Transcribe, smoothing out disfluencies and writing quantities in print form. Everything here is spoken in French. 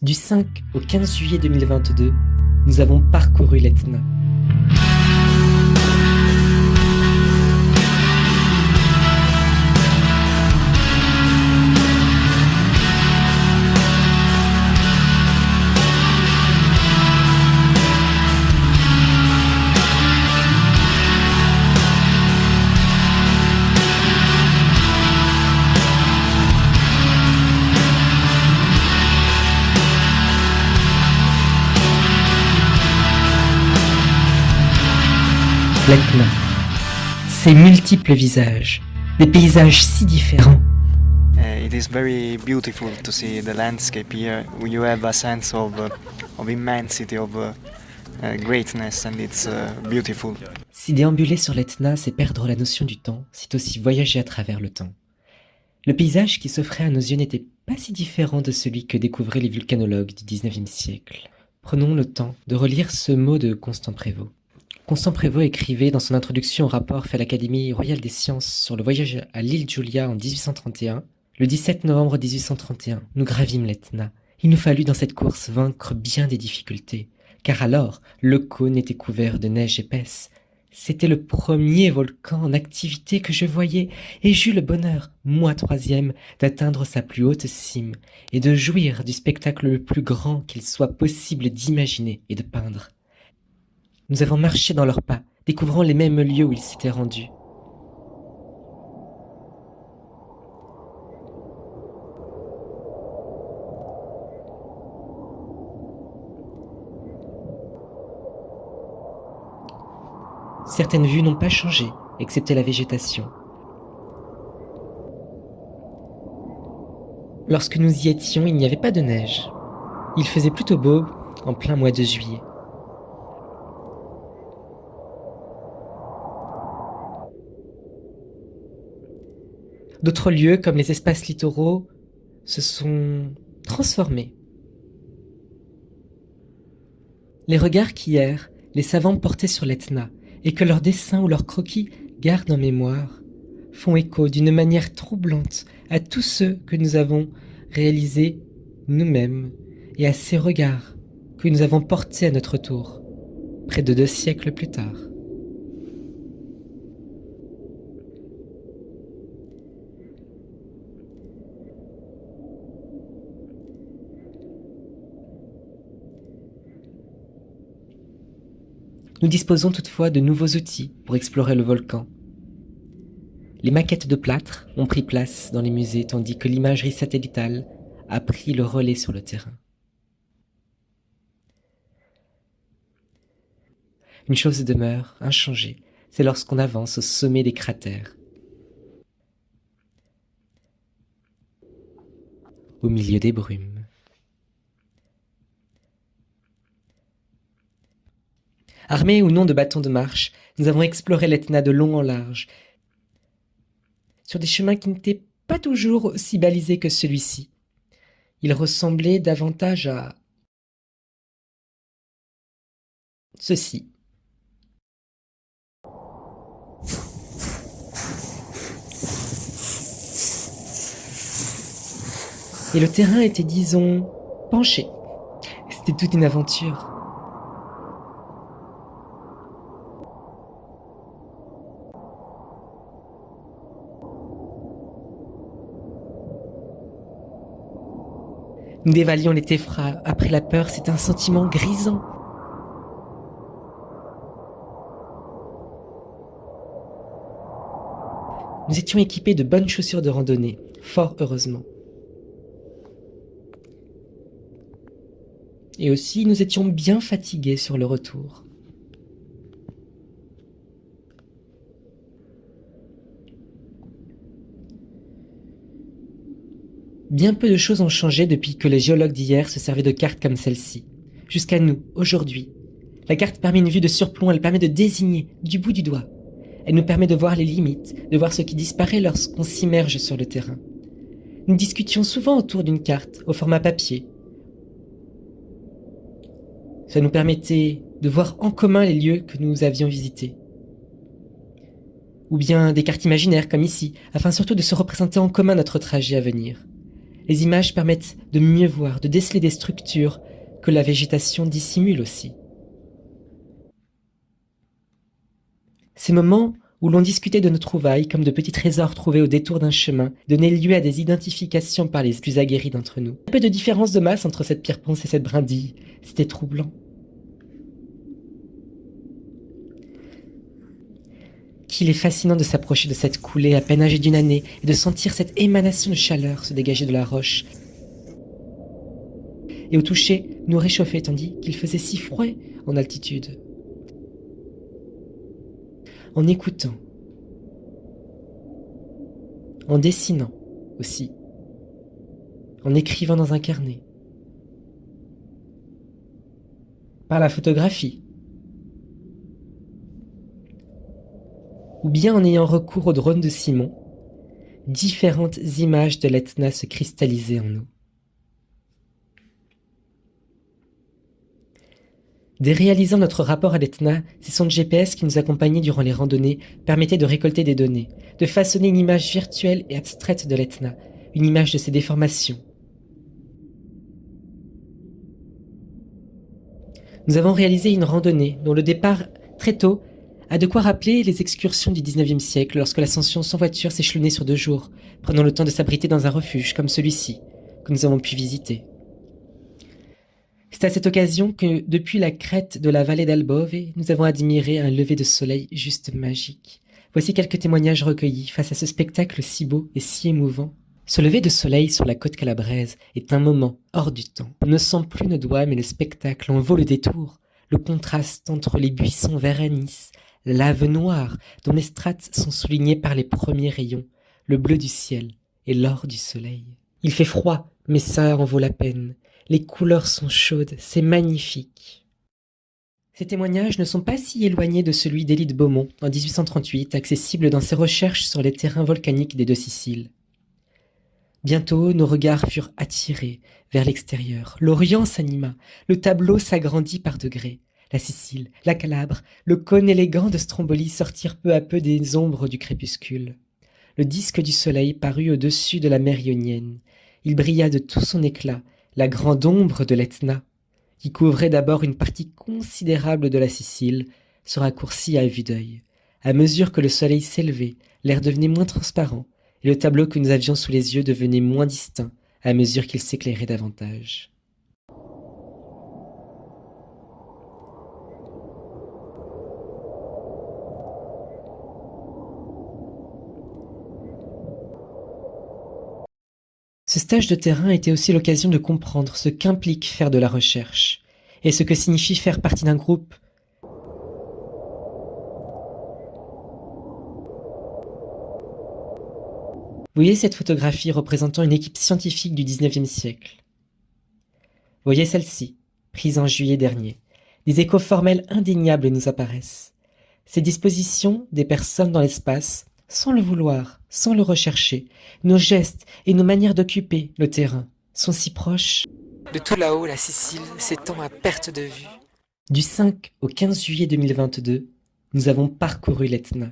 Du 5 au 15 juillet 2022, nous avons parcouru l'Etna. L'Etna, ses multiples visages, des paysages si différents. It is very beautiful to see the landscape here. You have a sense of immensity, of greatness, and it's beautiful. Si déambuler sur l'Etna, c'est perdre la notion du temps, c'est aussi voyager à travers le temps. Le paysage qui s'offrait à nos yeux n'était pas si différent de celui que découvraient les vulcanologues du XIXe siècle. Prenons le temps de relire ce mot de Constant Prévost. Constant Prévost écrivait dans son introduction au rapport fait à l'Académie royale des sciences sur le voyage à l'île Julia en 1831. Le 17 novembre 1831, nous gravîmes l'Etna. Il nous fallut dans cette course vaincre bien des difficultés, car alors le cône était couvert de neige épaisse. C'était le premier volcan en activité que je voyais, et j'eus le bonheur, moi troisième, d'atteindre sa plus haute cime, et de jouir du spectacle le plus grand qu'il soit possible d'imaginer et de peindre. Nous avons marché dans leurs pas, découvrant les mêmes lieux où ils s'étaient rendus. Certaines vues n'ont pas changé, excepté la végétation. Lorsque nous y étions, il n'y avait pas de neige. Il faisait plutôt beau, en plein mois de juillet. D'autres lieux, comme les espaces littoraux, se sont transformés. Les regards qu'hier, les savants portaient sur l'Etna, et que leurs dessins ou leurs croquis gardent en mémoire, font écho d'une manière troublante à tous ceux que nous avons réalisés nous-mêmes, et à ces regards que nous avons portés à notre tour, près de 2 siècles plus tard. Nous disposons toutefois de nouveaux outils pour explorer le volcan. Les maquettes de plâtre ont pris place dans les musées tandis que l'imagerie satellitale a pris le relais sur le terrain. Une chose demeure inchangée, c'est lorsqu'on avance au sommet des cratères. Au milieu des brumes. Armés ou non de bâtons de marche, nous avons exploré l'Etna de long en large, sur des chemins qui n'étaient pas toujours aussi balisés que celui-ci. Ils ressemblaient davantage à ceci. Et le terrain était, disons, penché. C'était toute une aventure. Nous dévalions les téfras. Après la peur, c'est un sentiment grisant. Nous étions équipés de bonnes chaussures de randonnée, fort heureusement. Et aussi, nous étions bien fatigués sur le retour. Bien peu de choses ont changé depuis que les géologues d'hier se servaient de cartes comme celle-ci. Jusqu'à nous, aujourd'hui. La carte permet une vue de surplomb, elle permet de désigner du bout du doigt. Elle nous permet de voir les limites, de voir ce qui disparaît lorsqu'on s'immerge sur le terrain. Nous discutions souvent autour d'une carte, au format papier. Ça nous permettait de voir en commun les lieux que nous avions visités. Ou bien des cartes imaginaires comme ici, afin surtout de se représenter en commun notre trajet à venir. Les images permettent de mieux voir, de déceler des structures que la végétation dissimule aussi. Ces moments où l'on discutait de nos trouvailles comme de petits trésors trouvés au détour d'un chemin donnaient lieu à des identifications par les plus aguerris d'entre nous. Un peu de différence de masse entre cette pierre ponce et cette brindille, c'était troublant. Qu'il est fascinant de s'approcher de cette coulée à peine âgée d'une année et de sentir cette émanation de chaleur se dégager de la roche et au toucher nous réchauffer tandis qu'il faisait si froid en altitude. En écoutant, en dessinant aussi, en écrivant dans un carnet, par la photographie, ou bien en ayant recours au drone de Simon, différentes images de l'Etna se cristallisaient en nous. Déréalisant notre rapport à l'Etna, c'est son GPS qui nous accompagnait durant les randonnées permettait de récolter des données, de façonner une image virtuelle et abstraite de l'Etna, une image de ses déformations. Nous avons réalisé une randonnée dont le départ, très tôt, a de quoi rappeler les excursions du XIXe siècle lorsque l'ascension sans voiture s'échelonnait sur 2 jours, prenant le temps de s'abriter dans un refuge comme celui-ci, que nous avons pu visiter. C'est à cette occasion que, depuis la crête de la vallée d'Albove, nous avons admiré un lever de soleil juste magique. Voici quelques témoignages recueillis face à ce spectacle si beau et si émouvant. Ce lever de soleil sur la côte calabraise est un moment hors du temps. On ne sent plus nos doigts, mais le spectacle en vaut le détour. Le contraste entre les buissons verts anis, la lave noire dont les strates sont soulignées par les premiers rayons, le bleu du ciel et l'or du soleil. Il fait froid, mais ça en vaut la peine. Les couleurs sont chaudes, c'est magnifique. Ces témoignages ne sont pas si éloignés de celui d'Élie de Beaumont, en 1838, accessible dans ses recherches sur les terrains volcaniques des 2 Siciles. Bientôt, nos regards furent attirés vers l'extérieur. L'Orient s'anima, le tableau s'agrandit par degrés. La Sicile, la Calabre, le cône élégant de Stromboli sortirent peu à peu des ombres du crépuscule. Le disque du soleil parut au-dessus de la mer Ionienne. Il brilla de tout son éclat, la grande ombre de l'Etna, qui couvrait d'abord une partie considérable de la Sicile, se raccourcit à vue d'œil. À mesure que le soleil s'élevait, l'air devenait moins transparent, et le tableau que nous avions sous les yeux devenait moins distinct à mesure qu'il s'éclairait davantage. Ce stage de terrain était aussi l'occasion de comprendre ce qu'implique faire de la recherche, et ce que signifie faire partie d'un groupe. Voyez cette photographie représentant une équipe scientifique du XIXe siècle. Voyez celle-ci, prise en juillet dernier. Des échos formels indéniables nous apparaissent. Ces dispositions des personnes dans l'espace, sans le vouloir, sans le rechercher, nos gestes et nos manières d'occuper le terrain sont si proches. De tout là-haut, la Sicile s'étend à perte de vue. Du 5 au 15 juillet 2022, nous avons parcouru l'Etna.